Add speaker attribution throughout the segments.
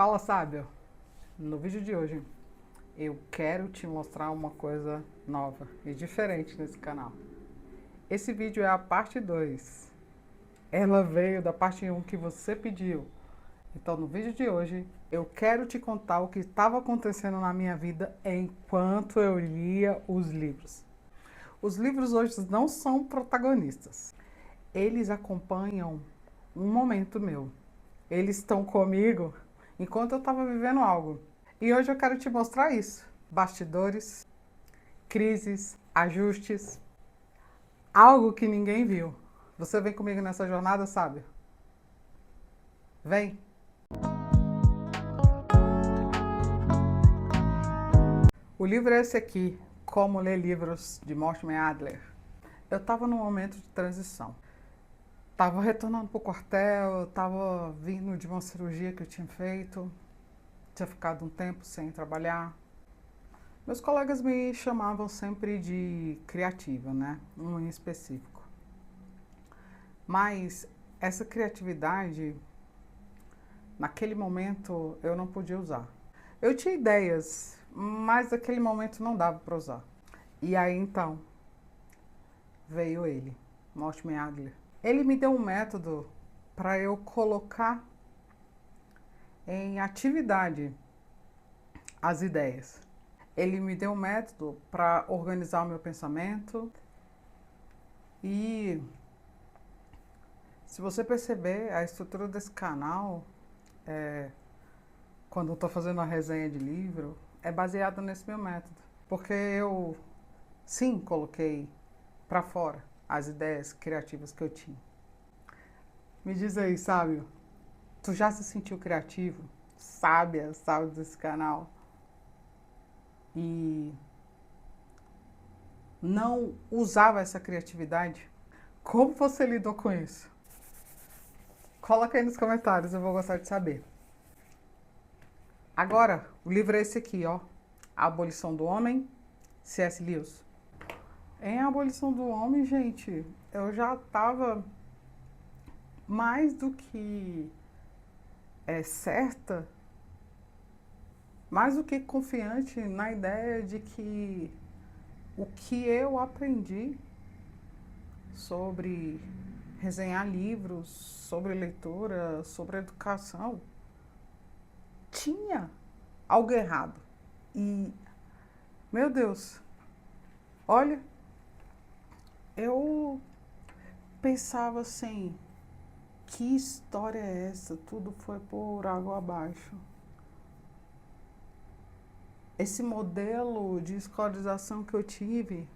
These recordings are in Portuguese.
Speaker 1: Fala, sábio! No vídeo de hoje eu quero te mostrar uma coisa nova e diferente nesse canal. Esse vídeo é a parte 2. Ela veio da parte 1 que você pediu. Então no vídeo de hoje eu quero te contar o que estava acontecendo na minha vida enquanto eu lia os livros. Os livros hoje não são protagonistas. Eles acompanham um momento meu. Eles estão comigo enquanto eu estava vivendo algo. E hoje eu quero te mostrar isso. Bastidores, crises, ajustes, algo que ninguém viu. Você vem comigo nessa jornada, sabe? Vem! O livro é esse aqui, Como Ler Livros, de Mortimer Adler. Eu estava num momento de transição. Estava retornando para o quartel, estava vindo de uma cirurgia que eu tinha feito, tinha ficado um tempo sem trabalhar. Meus colegas me chamavam sempre de criativa, né? Um em específico. Mas essa criatividade, naquele momento, eu não podia usar. Eu tinha ideias, mas naquele momento não dava para usar. E aí então veio ele, Mortimer Adler. Ele me deu um método para eu colocar em atividade as ideias. Ele me deu um método para organizar o meu pensamento e, se você perceber, a estrutura desse canal, quando eu estou fazendo a resenha de livro, é baseada nesse meu método. Porque eu, sim, coloquei para fora as ideias criativas que eu tinha. Me diz aí, sábio, tu já se sentiu criativo? Sábia, sábio desse canal? E não usava essa criatividade? Como você lidou com isso? Coloca aí nos comentários, eu vou gostar de saber. Agora, o livro é esse aqui, ó. A Abolição do Homem, C.S. Lewis. Em A Abolição do Homem, gente, eu já estava mais do que certa, mais do que confiante na ideia de que o que eu aprendi sobre resenhar livros, sobre leitura, sobre educação, tinha algo errado. E, meu Deus, olha, eu pensava assim, que história é essa? Tudo foi por água abaixo. Esse modelo de escolarização que eu tive,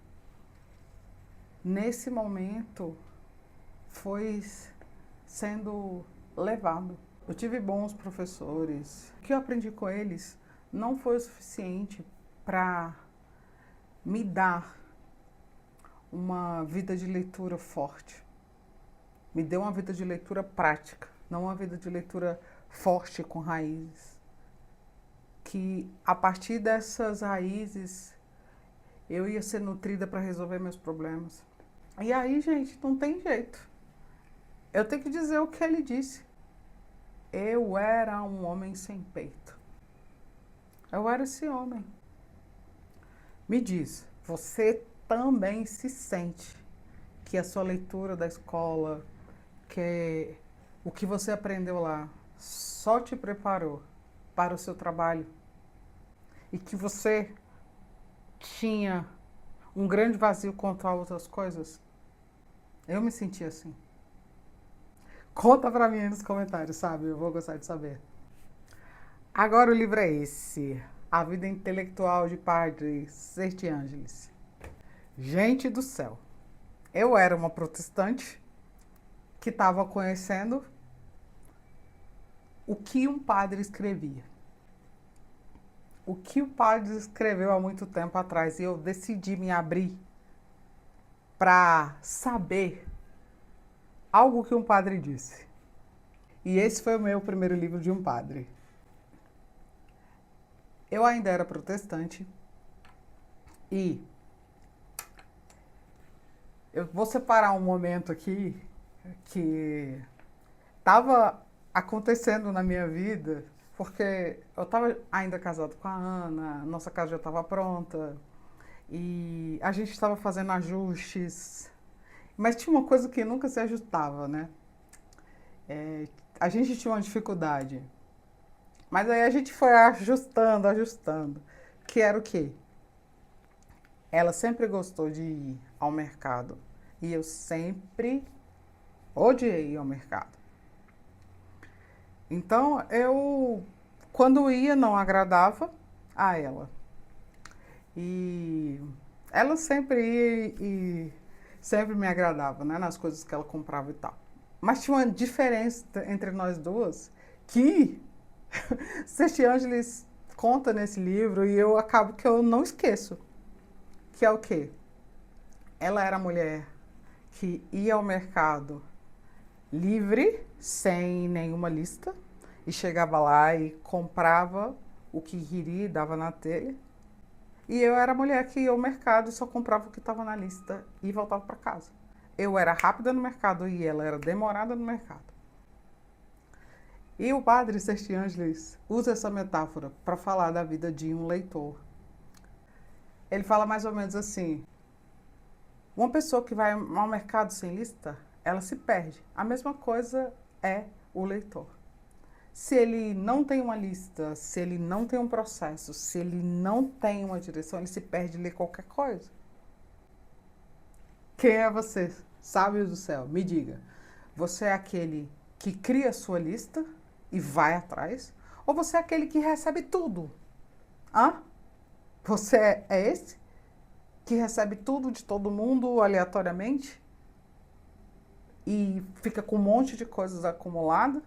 Speaker 1: nesse momento, foi sendo levado. Eu tive bons professores. O que eu aprendi com eles não foi o suficiente para me dar uma vida de leitura forte. Me deu uma vida de leitura prática, não uma vida de leitura forte com raízes. Que a partir dessas raízes eu ia ser nutrida para resolver meus problemas. E aí, gente, não tem jeito. Eu tenho que dizer o que ele disse. Eu era um homem sem peito. Eu era esse homem. Me diz, você também se sente que a sua leitura da escola, que o que você aprendeu lá, só te preparou para o seu trabalho e que você tinha um grande vazio quanto a outras coisas? Eu me senti assim. Conta pra mim aí nos comentários, sabe? Eu vou gostar de saber. Agora o livro é esse, A Vida Intelectual de Padre Sertiangelis. Gente do céu, eu era uma protestante que estava conhecendo o que um padre escrevia. O que o padre escreveu há muito tempo atrás, e eu decidi me abrir para saber algo que um padre disse. E esse foi o meu primeiro livro de um padre. Eu ainda era protestante e eu vou separar um momento aqui que estava acontecendo na minha vida porque eu estava ainda casado com a Ana, nossa casa já estava pronta e a gente estava fazendo ajustes, mas tinha uma coisa que nunca se ajustava, né? É, a gente tinha uma dificuldade, mas aí a gente foi ajustando, ajustando, que era o quê? Ela sempre gostou de ir ao mercado e eu sempre odiei ir ao mercado. Então eu, quando ia, não agradava a ela. E ela sempre ia e sempre me agradava, né, nas coisas que ela comprava e tal. Mas tinha uma diferença entre nós duas que Sete Ângeles conta nesse livro e eu acabo que eu não esqueço. Que é o quê? Ela era a mulher que ia ao mercado livre, sem nenhuma lista, e chegava lá e comprava o que queria e dava na telha. E eu era a mulher que ia ao mercado e só comprava o que estava na lista e voltava para casa. Eu era rápida no mercado e ela era demorada no mercado. E o padre Sertiângeles usa essa metáfora para falar da vida de um leitor. Ele fala mais ou menos assim: uma pessoa que vai ao mercado sem lista, ela se perde. A mesma coisa é o leitor. Se ele não tem uma lista, se ele não tem um processo, se ele não tem uma direção, ele se perde de ler qualquer coisa. Quem é você, sábio do céu? Me diga. Você é aquele que cria a sua lista e vai atrás? Ou você é aquele que recebe tudo? Hã? Você é esse que recebe tudo de todo mundo aleatoriamente e fica com um monte de coisas acumuladas?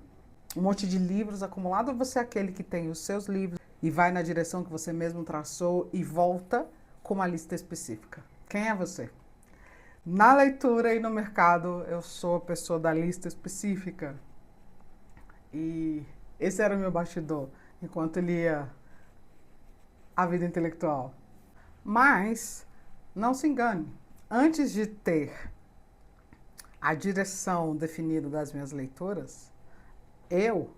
Speaker 1: Um monte de livros acumulados, ou você é aquele que tem os seus livros e vai na direção que você mesmo traçou e volta com uma lista específica? Quem é você? Na leitura e no mercado, eu sou a pessoa da lista específica. E esse era o meu bastidor, enquanto lia A Vida Intelectual. Mas, não se engane, antes de ter a direção definida das minhas leituras, eu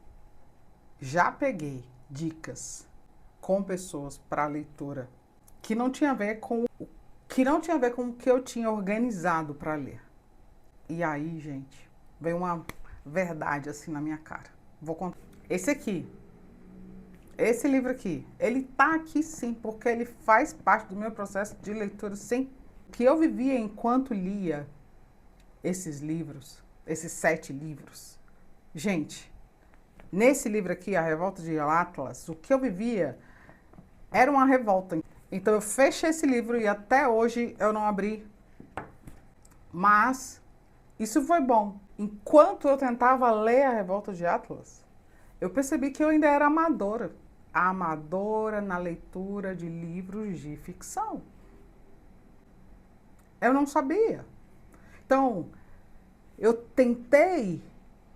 Speaker 1: já peguei dicas com pessoas para leitura que não tinha a ver com o que eu tinha organizado para ler. E aí, gente, veio uma verdade assim na minha cara. Vou contar. Esse livro aqui, ele tá aqui sim, porque ele faz parte do meu processo de leitura, sim. Que eu vivia enquanto lia esses livros, esses 7 livros. Gente, nesse livro aqui, A Revolta de Atlas, o que eu vivia era uma revolta. Então eu fechei esse livro e até hoje eu não abri. Mas isso foi bom. Enquanto eu tentava ler A Revolta de Atlas, eu percebi que eu ainda era amadora. Amadora na leitura de livros de ficção. Eu não sabia. Então, eu tentei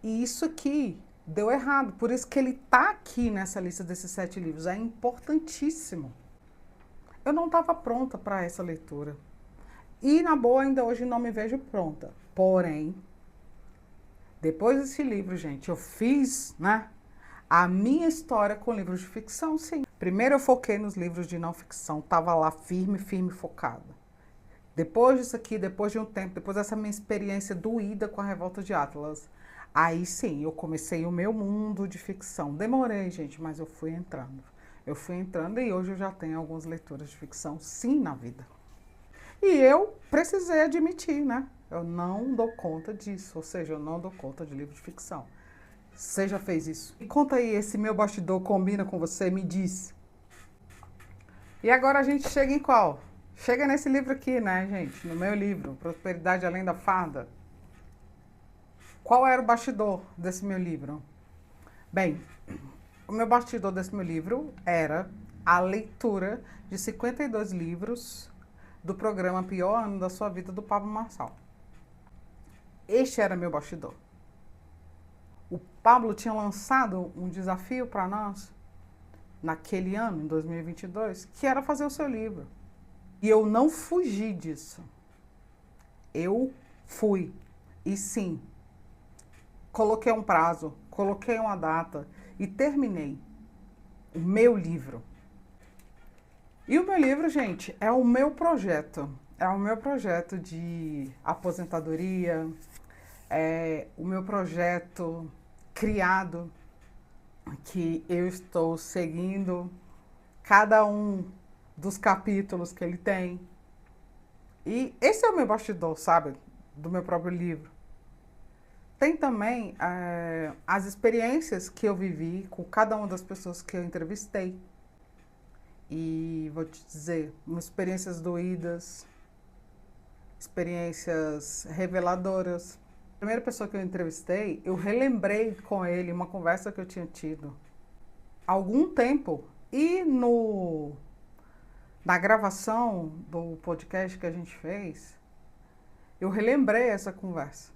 Speaker 1: e isso aqui deu errado. Por isso que ele está aqui nessa lista desses 7 livros. É importantíssimo. Eu não estava pronta para essa leitura. E, na boa, ainda hoje não me vejo pronta. Porém, depois desse livro, gente, eu fiz, né, a minha história com livros de ficção, sim. Primeiro eu foquei nos livros de não ficção, estava lá firme, firme, focada. Depois disso aqui, depois de um tempo, depois dessa minha experiência doída com a Revolta de Atlas, aí sim, eu comecei o meu mundo de ficção. Demorei, gente, mas eu fui entrando. Eu fui entrando e hoje eu já tenho algumas leituras de ficção, sim, na vida. E eu precisei admitir, né? Eu não dou conta disso, ou seja, eu não dou conta de livro de ficção. Você já fez isso? E conta aí, esse meu bastidor combina com você? Me diz. E agora a gente chega em qual? Chega nesse livro aqui, né, gente? No meu livro, Prosperidade Além da Farda. Qual era o bastidor desse meu livro? Bem, o meu bastidor desse meu livro era a leitura de 52 livros do programa Pior Ano da Sua Vida, do Pablo Marçal. Este era meu bastidor. O Pablo tinha lançado um desafio para nós naquele ano, em 2022, que era fazer o seu livro. E eu não fugi disso. Eu fui. E sim, coloquei um prazo, coloquei uma data e terminei. o meu livro. E o meu livro, gente, é o meu projeto. É o meu projeto de aposentadoria, é o meu projeto criado, que eu estou seguindo cada um dos capítulos que ele tem. E esse é o meu bastidor, sabe? Do meu próprio livro. Tem também as experiências que eu vivi com cada uma das pessoas que eu entrevistei. E vou te dizer, experiências doídas, experiências reveladoras. A primeira pessoa que eu entrevistei, eu relembrei com ele uma conversa que eu tinha tido há algum tempo. E na gravação do podcast que a gente fez, eu relembrei essa conversa.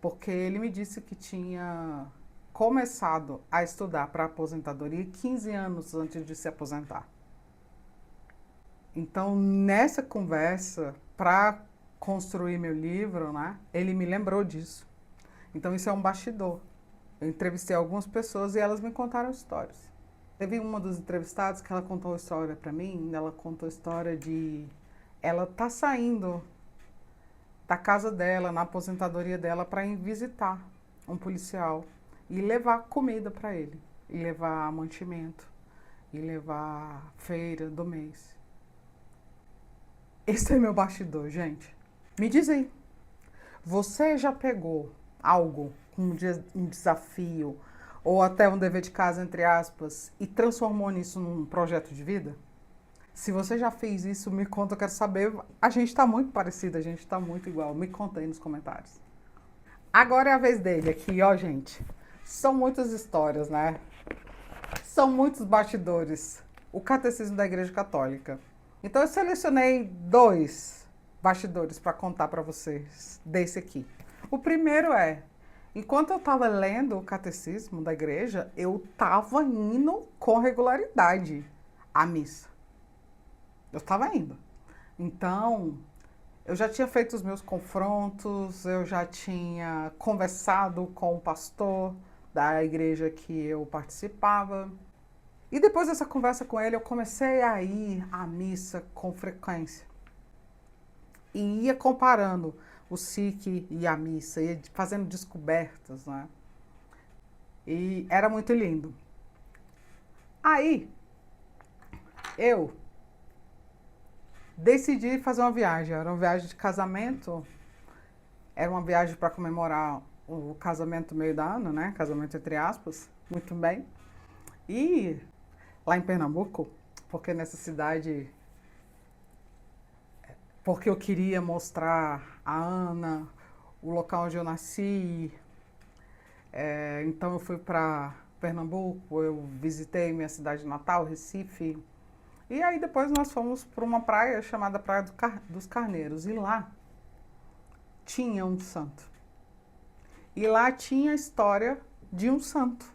Speaker 1: Porque ele me disse que tinha começado a estudar para aposentadoria 15 anos antes de se aposentar. Então, nessa conversa, para construir meu livro, né, ele me lembrou disso. Então, isso é um bastidor. Eu entrevistei algumas pessoas e elas me contaram histórias. Teve uma dos entrevistados que ela contou a história para mim, ela contou a história de ela tá saindo da casa dela, na aposentadoria dela, para ir visitar um policial e levar comida para ele, e levar mantimento, e levar feira do mês. Esse é meu bastidor, gente. Me diz aí, você já pegou algo, um desafio, ou até um dever de casa, entre aspas, e transformou nisso num projeto de vida? Se você já fez isso, me conta, eu quero saber. A gente está muito parecida, a gente está muito igual. Me conta aí nos comentários. Agora é a vez dele aqui, ó, gente. São muitas histórias, né? São muitos bastidores. O Catecismo da Igreja Católica. Então eu selecionei 2 bastidores para contar para vocês desse aqui. O primeiro é, enquanto eu estava lendo o Catecismo da Igreja, eu estava indo com regularidade à missa. Eu estava indo. Então, eu já tinha feito os meus confrontos, eu já tinha conversado com o pastor da igreja que eu participava. E depois dessa conversa com ele, eu comecei a ir à missa com frequência. E ia comparando o SIC e a missa, ia fazendo descobertas, né? E era muito lindo. Aí, eu decidi fazer uma viagem. Era uma viagem de casamento. Era uma viagem para comemorar o casamento meio da ano, né? Casamento entre aspas. Muito bem. E lá em Pernambuco, porque nessa cidade, porque eu queria mostrar a Ana, o local onde eu nasci. Então eu fui para Pernambuco, eu visitei minha cidade natal, Recife. E aí depois nós fomos para uma praia chamada Praia dos Carneiros. E lá tinha um santo. E lá tinha a história de um santo,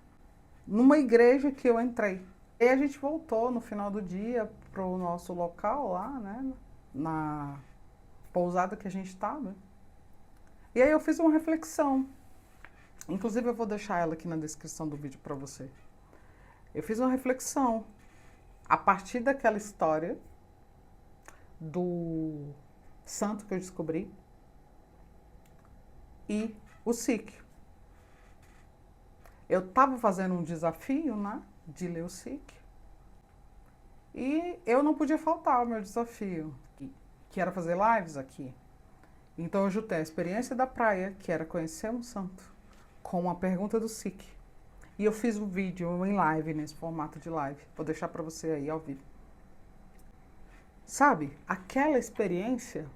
Speaker 1: numa igreja que eu entrei. E a gente voltou no final do dia para o nosso local lá, né, na pousada que a gente estava. E aí eu fiz uma reflexão. Inclusive eu vou deixar ela aqui na descrição do vídeo para você. Eu fiz uma reflexão a partir daquela história do santo que eu descobri e o SIC. Eu estava fazendo um desafio, né, de ler o SIC. E eu não podia faltar ao meu desafio, que era fazer lives aqui. Então eu juntei a experiência da praia, que era conhecer um santo, com uma pergunta do SIC. E eu fiz um vídeo em live, nesse formato de live. Vou deixar para você aí ao vivo. Sabe, aquela experiência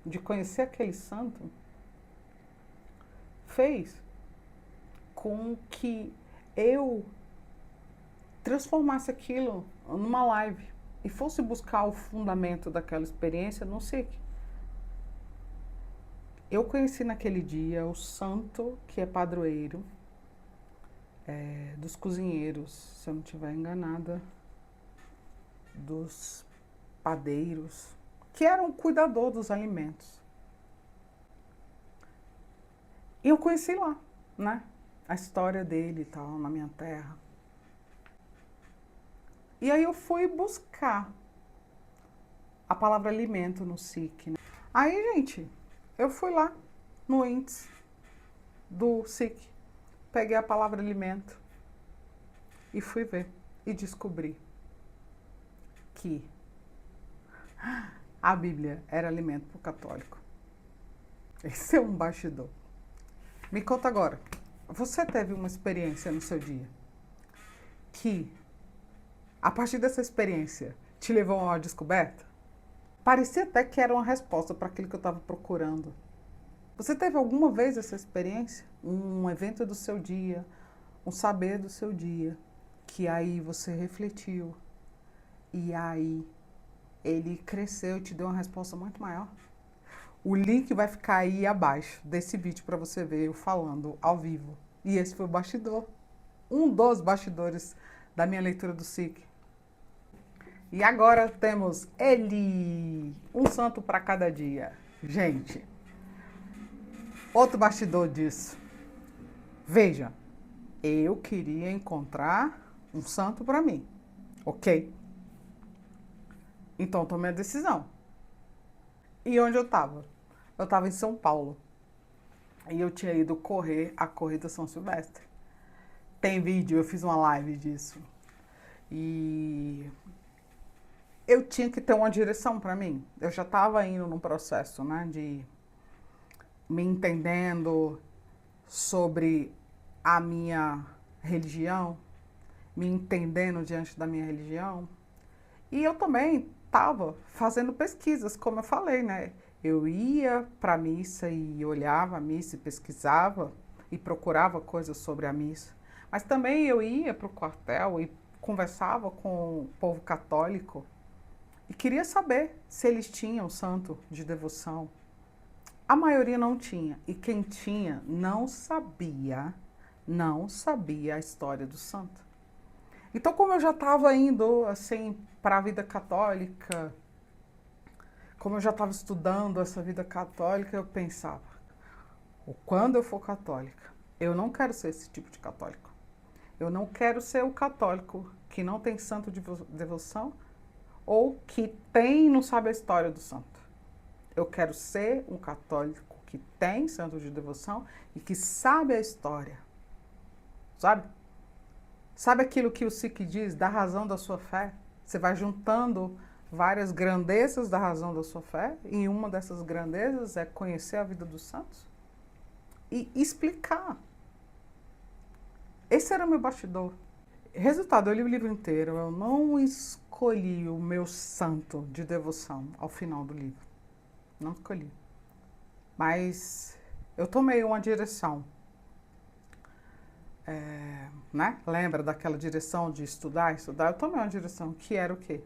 Speaker 1: de conhecer aquele santo fez com que eu transformasse aquilo numa live e fosse buscar o fundamento daquela experiência no SIC. Eu conheci naquele dia o santo que é padroeiro dos cozinheiros, se eu não estiver enganada, dos padeiros, que era um cuidador dos alimentos. E eu conheci lá, né? A história dele e tal, na minha terra. E aí eu fui buscar a palavra alimento no SIC. Né? Aí, gente, eu fui lá no índice do SIC, peguei a palavra alimento e fui ver e descobri que a Bíblia era alimento para o católico. Esse é um bastidor. Me conta agora, você teve uma experiência no seu dia que, a partir dessa experiência, te levou a uma descoberta? Parecia até que era uma resposta para aquilo que eu estava procurando. Você teve alguma vez essa experiência? Um evento do seu dia, um saber do seu dia, que aí você refletiu e aí ele cresceu e te deu uma resposta muito maior? O link vai ficar aí abaixo desse vídeo para você ver eu falando ao vivo. E esse foi o bastidor, um dos bastidores da minha leitura do SIC. E agora temos ele, um santo para cada dia. Gente, outro bastidor disso. Veja, eu queria encontrar um santo para mim, ok? Então tomei a decisão. E onde eu estava? Eu estava em São Paulo. E eu tinha ido correr a Corrida São Silvestre. Tem vídeo, eu fiz uma live disso. E eu tinha que ter uma direção para mim. Eu já estava indo num processo, né, de me entendendo sobre a minha religião, me entendendo diante da minha religião. E eu também estava fazendo pesquisas, como eu falei, né? Eu ia para a missa e olhava a missa e pesquisava e procurava coisas sobre a missa. Mas também eu ia para o quartel e conversava com o povo católico e queria saber se eles tinham santo de devoção. A maioria não tinha. E quem tinha não sabia a história do santo. Então, como eu já estava indo assim para a vida católica, como eu já estava estudando essa vida católica, eu pensava, quando eu for católica, eu não quero ser esse tipo de católico. Eu não quero ser o católico que não tem santo de devoção ou que tem e não sabe a história do santo. Eu quero ser um católico que tem santo de devoção e que sabe a história. Sabe? Sabe aquilo que o SIC diz, da razão da sua fé? Você vai juntando várias grandezas da razão da sua fé, e uma dessas grandezas é conhecer a vida dos santos e explicar. Esse era o meu bastidor. Resultado, eu li o livro inteiro, eu não escolhi o meu santo de devoção ao final do livro. Não escolhi. Mas eu tomei uma direção. Né? Lembra daquela direção de estudar? Eu tomei uma direção que era o quê?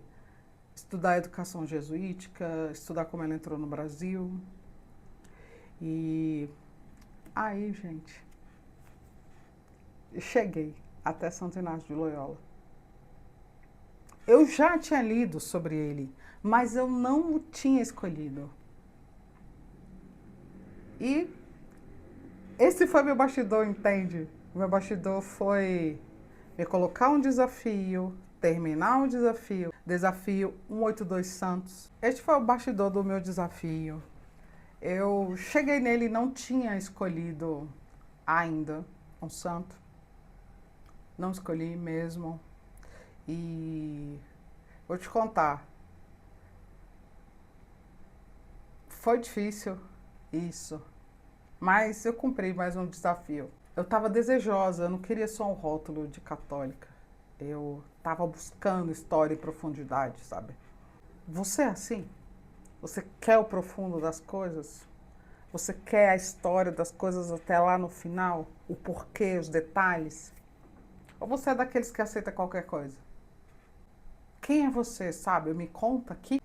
Speaker 1: Estudar a educação jesuítica, estudar como ela entrou no Brasil. E aí, gente, cheguei até Santo Inácio de Loyola. Eu já tinha lido sobre ele, mas eu não o tinha escolhido. E esse foi meu bastidor, entende? O meu bastidor foi me colocar um desafio, terminar um desafio, desafio 182 Santos. Este foi o bastidor do meu desafio. Eu cheguei nele e não tinha escolhido ainda um santo. Não escolhi mesmo. E vou te contar. Foi difícil isso, mas eu cumpri mais um desafio. Eu estava desejosa, eu não queria só um rótulo de católica. Eu estava buscando história e profundidade, sabe? Você é assim? Você quer o profundo das coisas? Você quer a história das coisas até lá no final? O porquê, os detalhes? Ou você é daqueles que aceita qualquer coisa? Quem é você, sabe? Me conta aqui.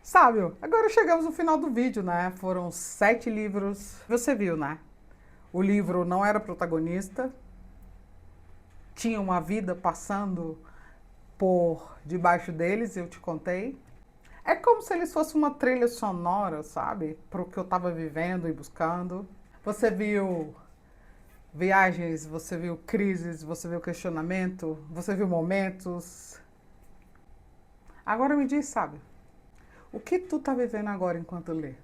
Speaker 1: Sabe, agora chegamos no final do vídeo, né? Foram 7 livros. Você viu, né? O livro não era protagonista. Tinha uma vida passando por debaixo deles, eu te contei. É como se eles fossem uma trilha sonora, sabe? Para o que eu estava vivendo e buscando. Você viu viagens, você viu crises, você viu questionamento, você viu momentos. Agora me diz, sabe, o que tu tá vivendo agora enquanto lê?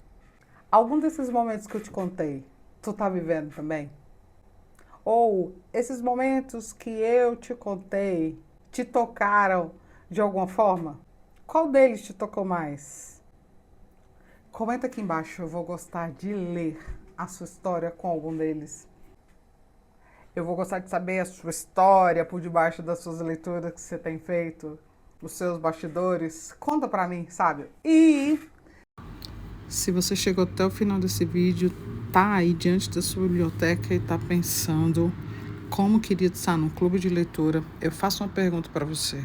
Speaker 1: Algum desses momentos que eu te contei, tu tá vivendo também? Ou esses momentos que eu te contei te tocaram de alguma forma? Qual deles te tocou mais? Comenta aqui embaixo, eu vou gostar de ler a sua história com algum deles. Eu vou gostar de saber a sua história por debaixo das suas leituras que você tem feito, os seus bastidores. Conta pra mim, sabe? E se você chegou até o final desse vídeo, tá aí diante da sua biblioteca e tá pensando como queria estar num clube de leitura, eu faço uma pergunta para você.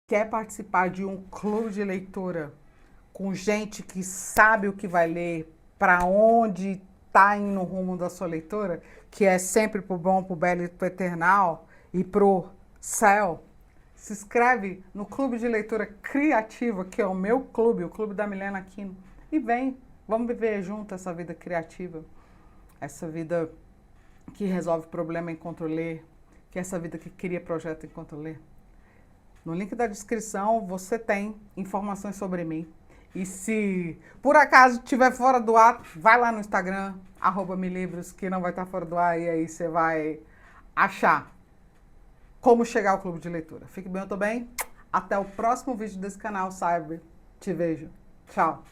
Speaker 1: Quer participar de um clube de leitura com gente que sabe o que vai ler, para onde está indo o rumo da sua leitura, que é sempre pro bom, pro belo e pro eternal e pro céu? Se inscreve no Clube de Leitura Criativa, que é o meu clube, o Clube da Milena Aquino, e vem, vamos viver junto essa vida criativa, essa vida que resolve problema enquanto lê, que é essa vida que cria projeto enquanto lê. No link da descrição você tem informações sobre mim. E se por acaso estiver fora do ar, vai lá no Instagram, @milivros, que não vai estar fora do ar, e aí você vai achar como chegar ao clube de leitura. Fique bem, eu tô bem. Até o próximo vídeo desse canal, Cyber. Te vejo. Tchau.